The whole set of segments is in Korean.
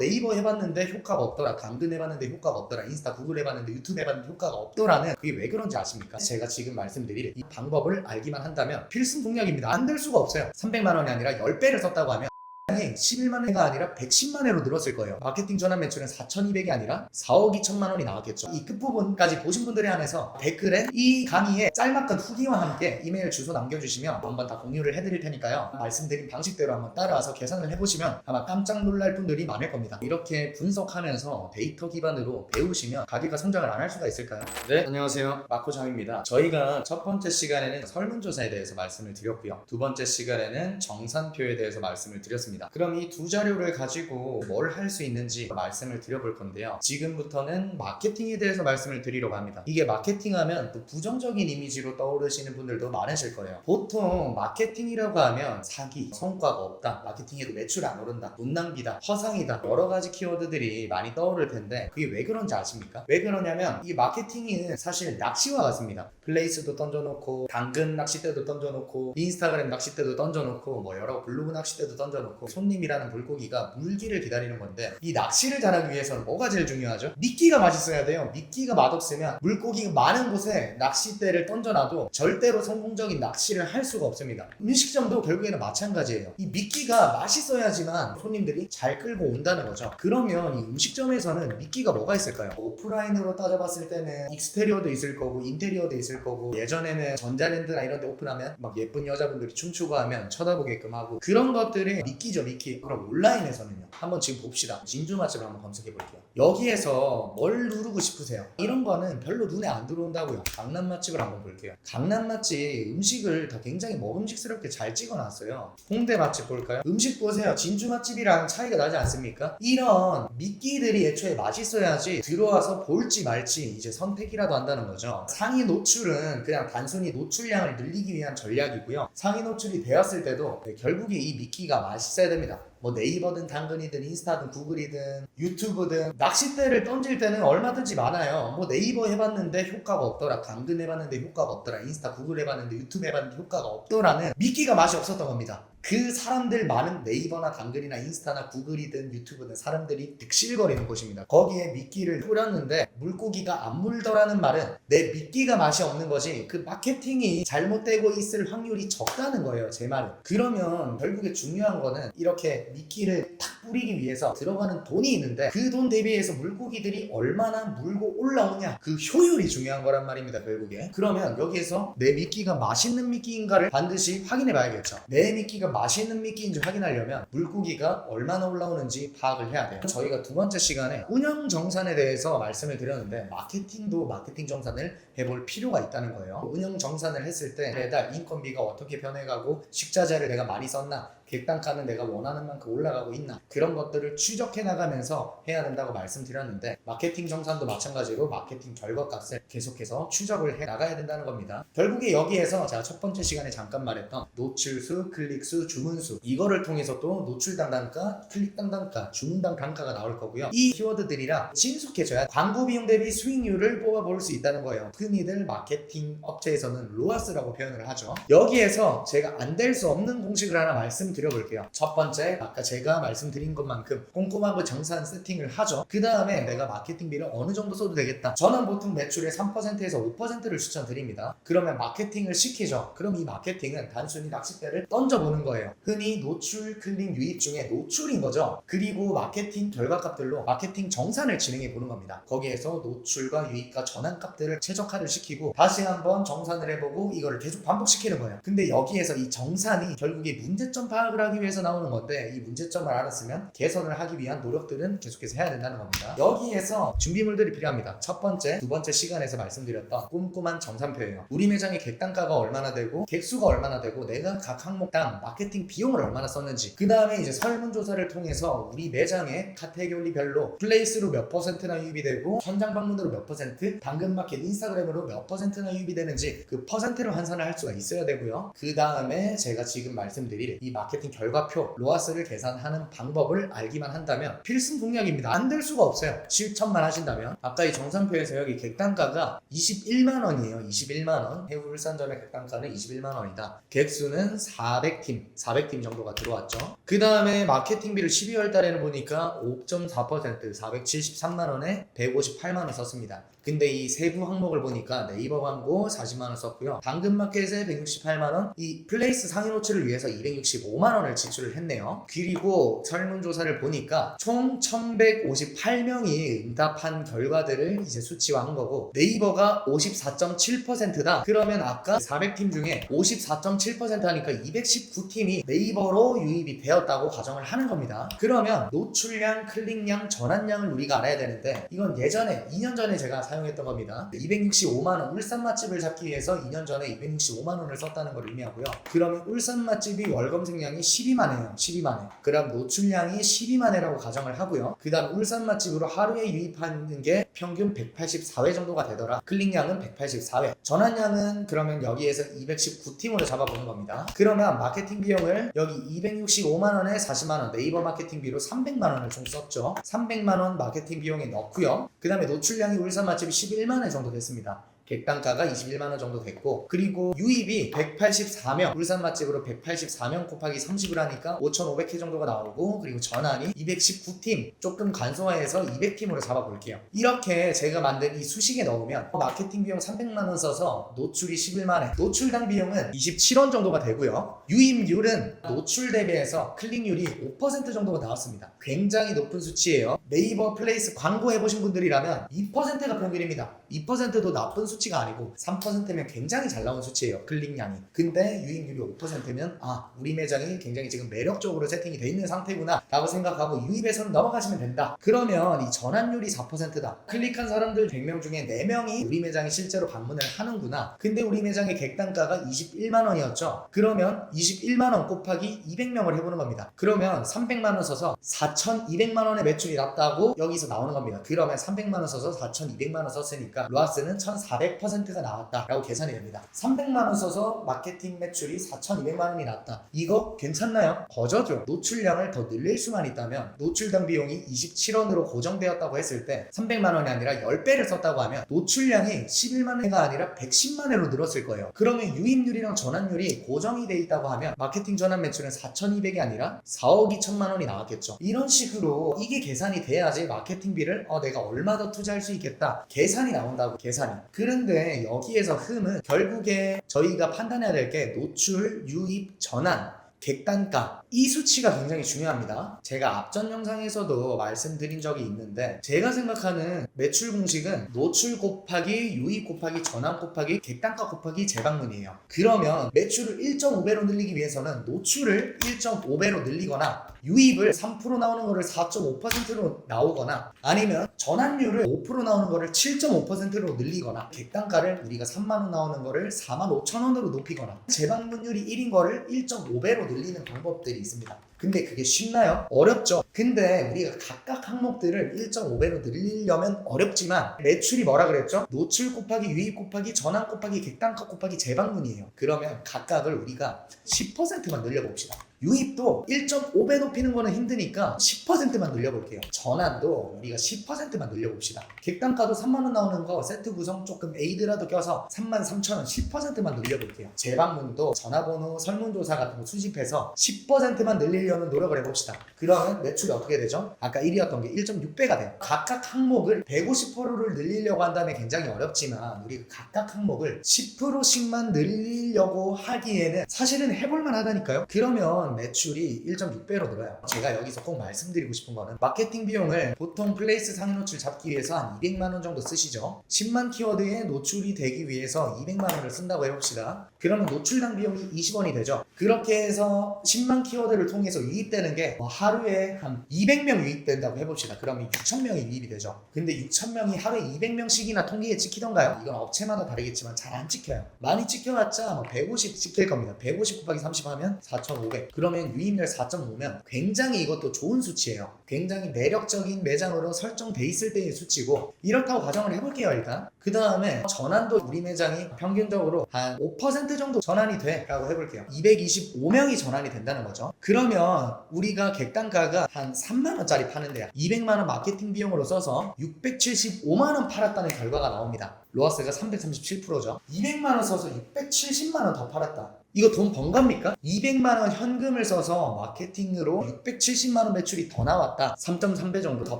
네이버 해봤는데 효과가 없더라, 당근 해봤는데 효과가 없더라, 인스타 구글 해봤는데 유튜브 해봤는데 효과가 없더라는 그게 왜 그런지 아십니까? 제가 지금 말씀드릴 이 방법을 알기만 한다면 필승 공략입니다. 안 될 수가 없어요. 300만 원이 아니라 10배를 썼다고 하면 11만 회가 아니라 110만 회로 늘었을 거예요. 마케팅 전환 매출은 4,200이 아니라 4억 2천만 원이 나왔겠죠. 이 끝부분까지 보신 분들에 한해서 댓글에 이 강의의 짤막한 후기와 함께 이메일 주소 남겨주시면 한번 다 공유를 해드릴 테니까요. 말씀드린 방식대로 한번 따라와서 계산을 해보시면 아마 깜짝 놀랄 분들이 많을 겁니다. 이렇게 분석하면서 데이터 기반으로 배우시면 가게가 성장을 안 할 수가 있을까요? 네, 안녕하세요. 마코장입니다. 저희가 첫 번째 시간에는 설문조사에 대해서 말씀을 드렸고요. 두 번째 시간에는 정산표에 대해서 말씀을 드렸습니다. 그럼 이 두 자료를 가지고 뭘 할 수 있는지 말씀을 드려볼 건데요. 지금부터는 마케팅에 대해서 말씀을 드리려고 합니다. 이게 마케팅하면 또 부정적인 이미지로 떠오르시는 분들도 많으실 거예요. 보통 마케팅이라고 하면 사기, 성과가 없다, 마케팅해도 매출 안 오른다, 돈 낭비다, 허상이다, 여러 가지 키워드들이 많이 떠오를 텐데 그게 왜 그런지 아십니까? 왜 그러냐면 이 마케팅은 사실 낚시와 같습니다. 플레이스도 던져놓고, 당근 낚싯대도 던져놓고, 인스타그램 낚싯대도 던져놓고, 뭐 여러 블로그 낚싯대도 던져놓고, 손님이라는 물고기가 물기를 기다리는 건데 이 낚시를 잘하기 위해서는 뭐가 제일 중요하죠? 미끼가 맛있어야 돼요. 미끼가 맛없으면 물고기가 많은 곳에 낚싯대를 던져놔도 절대로 성공적인 낚시를 할 수가 없습니다. 음식점도 결국에는 마찬가지예요. 이 미끼가 맛있어야지만 손님들이 잘 끌고 온다는 거죠. 그러면 이 음식점에서는 미끼가 뭐가 있을까요? 오프라인으로 따져봤을 때는 익스테리어도 있을 거고 인테리어도 있을 거고, 예전에는 전자랜드나 이런 데 오픈하면 막 예쁜 여자분들이 춤추고 하면 쳐다보게끔 하고, 그런 것들이 미끼죠, 미끼. 그럼 온라인에서는요? 한번 지금 봅시다. 진주 맛집을 한번 검색해 볼게요. 여기에서 뭘 누르고 싶으세요? 이런 거는 별로 눈에 안 들어온다고요. 강남 맛집을 한번 볼게요. 강남 맛집 음식을 다 굉장히 먹음직스럽게 잘 찍어놨어요. 홍대 맛집 볼까요? 음식 보세요. 진주 맛집이랑 차이가 나지 않습니까? 이런 미끼들이 애초에 맛있어야지 들어와서 볼지 말지 이제 선택이라도 한다는 거죠. 상위 노출은 그냥 단순히 노출량을 늘리기 위한 전략이고요. 상위 노출이 되었을 때도 결국에 이 미끼가 맛있어야 됩니다. 뭐 네이버든 당근이든 인스타든 구글이든 유튜브든 낚싯대를 던질 때는 얼마든지 많아요. 뭐 네이버 해봤는데 효과가 없더라, 당근 해봤는데 효과가 없더라, 인스타 구글 해봤는데 유튜브 해봤는데 효과가 없더라는 미끼가 맛이 없었던 겁니다. 그 사람들 많은 네이버나 당근이나 인스타나 구글이든 유튜브든 사람들이 득실거리는 곳입니다. 거기에 미끼를 뿌렸는데 물고기가 안 물더라는 말은 내 미끼가 맛이 없는 거지 그 마케팅이 잘못되고 있을 확률이 적다는 거예요, 제 말은. 그러면 결국에 중요한 거는 이렇게 미끼를 탁 뿌리기 위해서 들어가는 돈이 있는데 그 돈 대비해서 물고기들이 얼마나 물고 올라오냐, 그 효율이 중요한 거란 말입니다, 결국에. 그러면 여기에서 내 미끼가 맛있는 미끼인가를 반드시 확인해 봐야겠죠. 내 미끼가 맛있는 미끼인지 확인하려면 물고기가 얼마나 올라오는지 파악을 해야 돼요. 저희가 두 번째 시간에 운영 정산에 대해서 말씀을 드렸는데 마케팅도 마케팅 정산을 해볼 필요가 있다는 거예요. 운영 정산을 했을 때 매달 인건비가 어떻게 변해가고, 식자재를 내가 많이 썼나, 객단가는 내가 원하는 만큼 올라가고 있나, 그런 것들을 추적해 나가면서 해야 된다고 말씀드렸는데 마케팅 정산도 마찬가지로 마케팅 결과값을 계속해서 추적을 해 나가야 된다는 겁니다. 결국에 여기에서 제가 첫 번째 시간에 잠깐 말했던 노출수, 클릭수, 주문수, 이거를 통해서 또 노출당 단가, 클릭당 단가, 주문당 단가가 나올 거고요. 이 키워드들이랑 친숙해져야 광고 비용 대비 수익률을 뽑아볼 수 있다는 거예요. 흔히들 마케팅 업체에서는 로아스라고 표현을 하죠. 여기에서 제가 안 될 수 없는 공식을 하나 말씀드려볼게요. 첫 번째, 아까 제가 말씀드린 것만큼 꼼꼼하고 정산 세팅을 하죠. 그 다음에 내가 마케팅비를 어느 정도 써도 되겠다. 저는 보통 매출의 3%에서 5%를 추천드립니다. 그러면 마케팅을 시키죠. 그럼 이 마케팅은 단순히 낚싯대를 던져보는 거예요. 흔히 노출, 클릭, 유입 중에 노출인 거죠. 그리고 마케팅 결과값들로 마케팅 정산을 진행해 보는 겁니다. 거기에서 노출과 유입과 전환값들을 최적화를 시키고 다시 한번 정산을 해보고 이거를 계속 반복시키는 거예요. 근데 여기에서 이 정산이 결국에 문제점 파악을 하기 위해서 나오는 건데, 이 문제점을 알았으면 개선을 하기 위한 노력들은 계속해서 해야 된다는 겁니다. 여기에서 준비물들이 필요합니다. 첫 번째, 두 번째 시간에서 말씀드렸던 꼼꼼한 정산표예요. 우리 매장의 객단가가 얼마나 되고 객수가 얼마나 되고 내가 각 항목당 마케팅 비용을 얼마나 썼는지, 그 다음에 이제 설문조사를 통해서 우리 매장의 카테고리별로 플레이스로 몇 퍼센트나 유입이 되고 현장 방문으로 몇 퍼센트, 당근마켓, 인스타그램으로 몇 퍼센트나 유입이 되는지 그 퍼센트로 환산을 할 수가 있어야 되고요. 그 다음에 제가 지금 말씀드릴 이 마케팅 마케팅 결과표 로아스를 계산하는 방법을 알기만 한다면 필승 공략입니다. 안 될 수가 없어요. 실천만 하신다면. 아까 이 정산표에서 여기 객단가가 21만원이에요. 21만원. 해우 울산점의 객단가는 21만원이다. 객수는 400팀 정도가 들어왔죠. 그 다음에 마케팅비를 12월 달에는 보니까 5.4% 473만원에 158만원 썼습니다. 근데 이 세부 항목을 보니까 네이버 광고 40만원 썼고요. 당근마켓에 168만원, 이 플레이스 상위 노출을 위해서 265만원을 지출을 했네요. 그리고 설문조사를 보니까 총 1158명이 응답한 결과들을 이제 수치화한 거고, 네이버가 54.7%다. 그러면 아까 400팀 중에 54.7% 하니까 219팀이 네이버로 유입이 되었다고 가정을 하는 겁니다. 그러면 노출량, 클릭량, 전환량을 우리가 알아야 되는데, 이건 예전에 2년 전에 제가 사용했던 겁니다. 265만원 울산 맛집을 잡기 위해서 2년 전에 265만원을 썼다는 걸 의미하고요. 그러면 울산 맛집이 월 검색량이 12만회예요. 12만회. 그럼 노출량이 12만회라고 가정을 하고요. 그 다음 울산 맛집으로 하루에 유입하는 게 평균 184회 정도가 되더라. 클릭량은 184회. 전환량은 그러면 여기에서 219팀으로 잡아보는 겁니다. 그러면 마케팅 비용을 여기 265만원에 40만원, 네이버 마케팅비로 300만원을 총 썼죠. 300만원 마케팅 비용에 넣고요. 그 다음에 노출량이 울산 맛집이 11만회 정도 됐습니다. 객단가가 21만원 정도 됐고, 그리고 유입이 184명, 울산 맛집으로 184명 곱하기 30을 하니까 5,500회 정도가 나오고, 그리고 전환이 219팀, 조금 간소화해서 200팀으로 잡아볼게요. 이렇게 제가 만든 이 수식에 넣으면 마케팅 비용 300만원 써서 노출이 11만회, 노출당 비용은 27원 정도가 되고요. 유입률은 노출 대비해서 클릭률이 5% 정도가 나왔습니다. 굉장히 높은 수치예요. 네이버 플레이스 광고 해보신 분들이라면 2%가 평균입니다. 2%도 나쁜 수치가 아니고 3%면 굉장히 잘 나온 수치예요. 클릭량이. 근데 유입률이 5%면 우리 매장이 굉장히 지금 매력적으로 세팅이 돼 있는 상태구나 라고 생각하고 유입에서는 넘어가시면 된다. 그러면 이 전환율이 4%다. 클릭한 사람들 100명 중에 4명이 우리 매장에 실제로 방문을 하는구나. 근데 우리 매장의 객단가가 21만원이었죠. 그러면 21만원 곱하기 200명을 해보는 겁니다. 그러면 300만원 써서 4,200만원의 매출이 났다고 여기서 나오는 겁니다. 그러면 300만원 써서 4,200만원 썼으니까 로아스는 1,400%가 나왔다 라고 계산이 됩니다. 300만원 써서 마케팅 매출이 4,200만원이 났다. 이거 괜찮나요? 거저죠. 노출량을 더 늘릴 수만 있다면, 노출당 비용이 27원으로 고정되었다고 했을 때 300만원이 아니라 10배를 썼다고 하면 노출량이 11만회가 아니라 110만회로 늘었을 거예요. 그러면 유입률이랑 전환율이 고정이 돼 있다고 하면 마케팅 전환 매출은 4,200이 아니라 4억 2천만원이 나왔겠죠. 이런 식으로 이게 계산이 돼야지 마케팅비를 내가 얼마 더 투자할 수 있겠다 계산이 나온다고. 계산이. 그런데 여기에서 흠은 결국에 저희가 판단해야 될 게 노출, 유입, 전환, 객단가, 이 수치가 굉장히 중요합니다. 제가 앞전 영상에서도 말씀드린 적이 있는데, 제가 생각하는 매출 공식은 노출 곱하기 유입 곱하기 전환 곱하기 객단가 곱하기 재방문이에요. 그러면 매출을 1.5배로 늘리기 위해서는 노출을 1.5배로 늘리거나 유입을 3% 나오는 거를 4.5%로 나오거나, 아니면 전환율을 5% 나오는 거를 7.5%로 늘리거나, 객단가를 우리가 3만원 나오는 거를 45,000원으로 높이거나, 재방문율이 1인 거를 1.5배로 늘리는 방법들이 있습니다. 근데 그게 쉽나요? 어렵죠. 근데 우리가 각각 항목들을 1.5배로 늘리려면 어렵지만, 매출이 뭐라 그랬죠? 노출 곱하기 유입 곱하기 전환 곱하기 객단가 곱하기 재방문이에요. 그러면 각각을 우리가 10%만 늘려봅시다. 유입도 1.5배 높이는 거는 힘드니까 10%만 늘려볼게요. 전환도 우리가 10%만 늘려봅시다. 객단가도 3만원 나오는 거 세트 구성 조금 에이드라도 껴서 33,000원 10%만 늘려볼게요. 재방문도 전화번호 설문조사 같은 거 수집해서 10%만 늘리려는 노력을 해봅시다. 그러면 매출이 어떻게 되죠? 아까 1위였던 게 1.6배가 돼요. 각각 항목을 150%를 늘리려고 한다면 굉장히 어렵지만, 우리가 각각 항목을 10%씩만 늘리려고 하기에는 사실은 해볼만 하다니까요. 그러면 매출이 1.6배로 늘어요. 제가 여기서 꼭 말씀드리고 싶은 거는, 마케팅 비용을 보통 플레이스 상위 노출 잡기 위해서 한 200만원 정도 쓰시죠. 10만 키워드에 노출이 되기 위해서 200만원을 쓴다고 해봅시다. 그러면 노출당 비용이 20원이 되죠. 그렇게 해서 10만 키워드를 통해서 유입되는 게 하루에 한 200명 유입된다고 해봅시다. 그러면 6,000명이 유입이 되죠. 근데 6,000명이 하루에 200명씩이나 통계에 찍히던가요? 이건 업체마다 다르겠지만 잘 안 찍혀요. 많이 찍혀봤자 150 찍힐 겁니다. 150 곱하기 30 하면 4,500. 그러면 유입률 4.5면 굉장히 이것도 좋은 수치예요. 굉장히 매력적인 매장으로 설정돼 있을 때의 수치고, 이렇다고 가정을 해볼게요. 일단 그 다음에 전환도 우리 매장이 평균적으로 한 5% 정도 전환이 돼 라고 해볼게요. 225명이 전환이 된다는 거죠. 그러면 우리가 객단가가 한 3만원짜리 파는데요, 200만원 마케팅 비용으로 써서 675만원 팔았다는 결과가 나옵니다. 로아스가 337%죠. 200만원 써서 670만원 더 팔았다. 이거 돈 번 겁니까? 200만원 현금을 써서 마케팅으로 670만원 매출이 더 나왔다. 3.3배 정도 더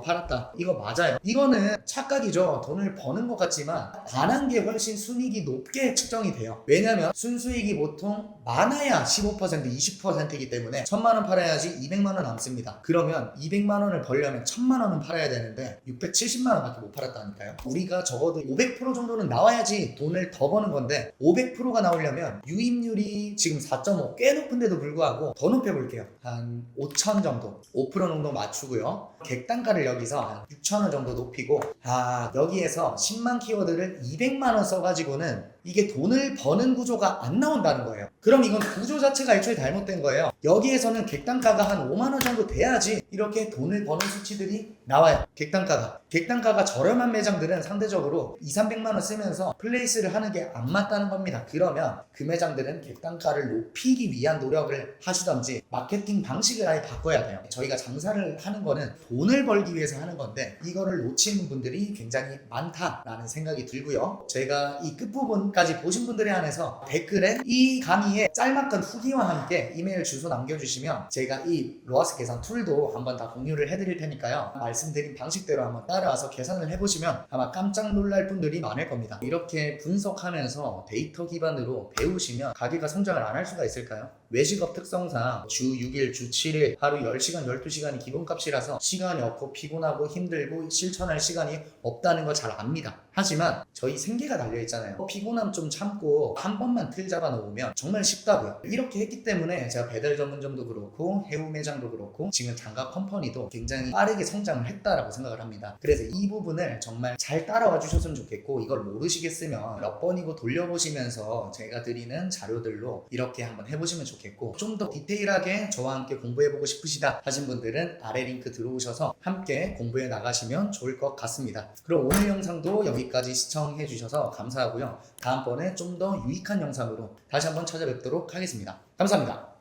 팔았다. 이거 맞아요. 이거는 착각이죠. 돈을 버는 것 같지만 반한 게 훨씬 순이익이 높게 측정이 돼요. 왜냐면 순수익이 보통 많아야 15% 20%이기 때문에 1000만원 팔아야지 200만원 남습니다. 그러면 200만원을 벌려면 1000만원은 팔아야 되는데 670만원밖에 못 팔았다니까요. 우리가 적어도 500% 정도는 나와야지 돈을 더 버는 건데 500%가 나오려면 유입률이 지금 4.5 꽤 높은데도 불구하고 더 높여볼게요. 한 5,000 정도, 5% 정도 맞추고요. 객단가를 여기서 한 6,000원 정도 높이고, 여기에서 10만 키워드를 200만원 써가지고는 이게 돈을 버는 구조가 안 나온다는 거예요. 그럼 이건 구조 자체가 애초에 잘못된 거예요. 여기에서는 객단가가 한 5만원 정도 돼야지 이렇게 돈을 버는 수치들이 나와요. 객단가가 저렴한 매장들은 상대적으로 200~300만원 쓰면서 플레이스를 하는 게 안 맞다는 겁니다. 그러면 그 매장들은 객단가를 높이기 위한 노력을 하시던지 마케팅 방식을 아예 바꿔야 돼요. 저희가 장사를 하는 거는 돈을 벌기 위해서 하는 건데 이거를 놓치는 분들이 굉장히 많다라는 생각이 들고요. 제가 이 끝부분까지 보신 분들에 한해서 댓글에 이 강의의 짤막한 후기와 함께 이메일 주소 남겨주시면 제가 이 로아스 계산 툴도 한번 다 공유를 해드릴 테니까요. 말씀드린 방식대로 한번 따라와서 계산을 해보시면 아마 깜짝 놀랄 분들이 많을 겁니다. 이렇게 분석하면서 데이터 기반으로 배우시면 가게가 성장을 안 할 수가 있을까요? 외식업 특성상 주 6일, 주 7일, 하루 10시간, 12시간이 기본값이라서 시간이 없고 피곤하고 힘들고 실천할 시간이 없다는 거 잘 압니다. 하지만 저희 생계가 달려있잖아요. 피곤함 좀 참고 한 번만 틀 잡아 놓으면 정말 쉽다고요. 이렇게 했기 때문에 제가 배달 전문점도 그렇고 해우 매장도 그렇고 지금 장갑 컴퍼니도 굉장히 빠르게 성장을 했다라고 생각을 합니다. 그래서 이 부분을 정말 잘 따라와 주셨으면 좋겠고, 이걸 모르시겠으면 몇 번이고 돌려보시면서 제가 드리는 자료들로 이렇게 한번 해보시면 좋겠고, 좀 더 디테일하게 저와 함께 공부해보고 싶으시다 하신 분들은 아래 링크 들어오셔서 함께 공부해 나가시면 좋을 것 같습니다. 그럼 오늘 영상도 여기까지 시청해 주셔서 감사하고요. 다음번에 좀 더 유익한 영상으로 다시 한번 찾아뵙도록 하겠습니다. 감사합니다.